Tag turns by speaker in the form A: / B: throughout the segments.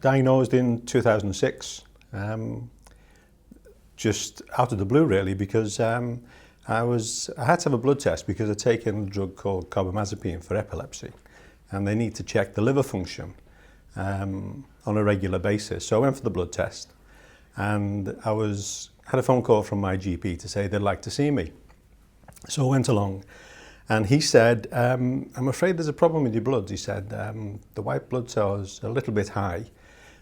A: Diagnosed in 2006, just out of the blue really, because I had to have a blood test because I'd taken a drug called carbamazepine for epilepsy, and they need to check the liver function on a regular basis. So I went for the blood test, and had a phone call from my GP to say they'd like to see me. So I went along, and he said, I'm afraid there's a problem with your blood. He said, the white blood cells are a little bit high.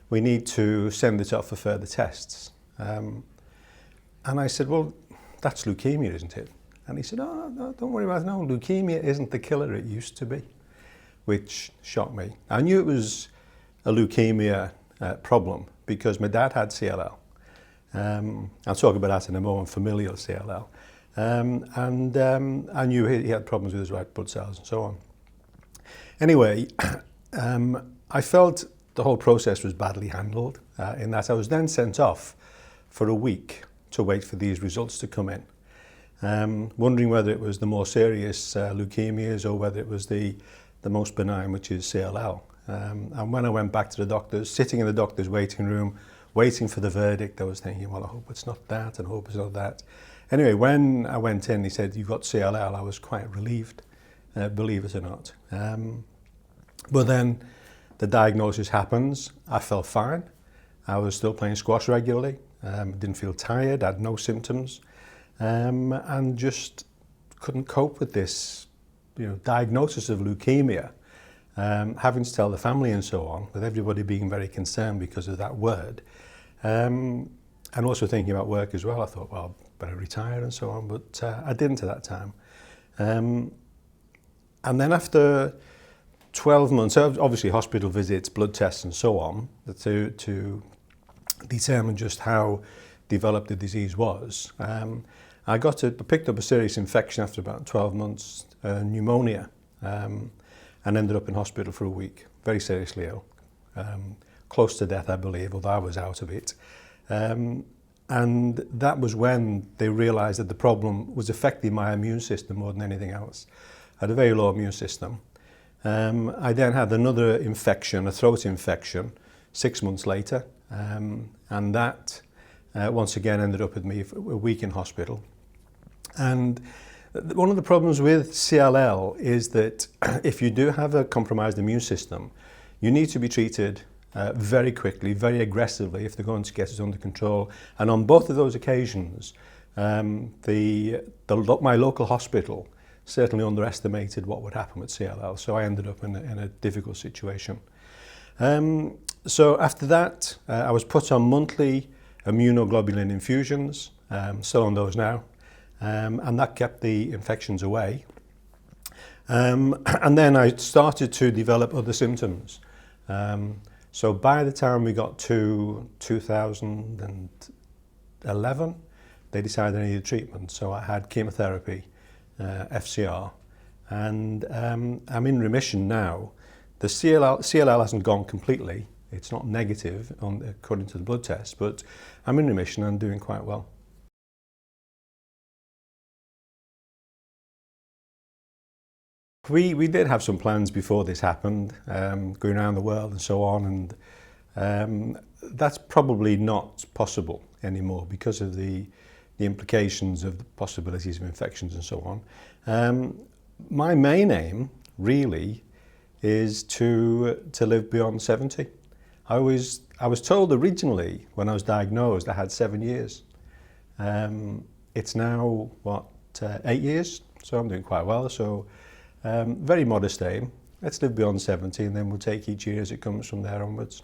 A: We need to send it off for further tests. And I said, well, that's leukemia, isn't it? And he said, oh, no, don't worry about it. No, leukemia isn't the killer it used to be, which shocked me. I knew it was a leukemia problem because my dad had CLL. I'll talk about that in a moment, familial CLL. I knew he had problems with his white blood cells and so on. Anyway, I felt the whole process was badly handled in that I was then sent off for a week to wait for these results to come in, wondering whether it was the more serious leukemias or whether it was the most benign, which is CLL. And when I went back to the doctors, sitting in the doctor's waiting room, waiting for the verdict, I was thinking, well, I hope it's not that, and I hope it's not that. Anyway, when I went in, he said, you've got CLL. I was quite relieved, believe it or not. But then the diagnosis happens. I felt fine. I was still playing squash regularly. Didn't feel tired, had no symptoms, and just couldn't cope with this, diagnosis of leukemia. Having to tell the family and so on, with everybody being very concerned because of that word. And also thinking about work as well. I thought, well, better retire and so on, but I didn't at that time. And then after 12 months, obviously hospital visits, blood tests and so on, to determine just how developed the disease was. I picked up a serious infection after about 12 months, pneumonia, and ended up in hospital for a week, very seriously ill, close to death, I believe, although I was out of it. And that was when they realised that the problem was affecting my immune system more than anything else. I had a very low immune system. I then had another infection, a throat infection, 6 months later, and that once again ended up with me for a week in hospital. And one of the problems with CLL is that if you do have a compromised immune system, you need to be treated very quickly, very aggressively if they're going to get it under control. And on both of those occasions, my local hospital certainly underestimated what would happen with CLL, so I ended up in a difficult situation. So after that, I was put on monthly immunoglobulin infusions, still on those now, and that kept the infections away. And then I started to develop other symptoms. So by the time we got to 2011, they decided I needed treatment. So I had chemotherapy, FCR, and I'm in remission now. The CLL hasn't gone completely. It's not negative according to the blood test, but I'm in remission and doing quite well. We did have some plans before this happened, going around the world and so on, and that's probably not possible anymore because of the implications of the possibilities of infections and so on. My main aim, really, is to live beyond 70. I was told originally when I was diagnosed I had 7 years. It's now, 8 years, so I'm doing quite well. So very modest aim. Let's live beyond 70 and then we'll take each year as it comes from there onwards.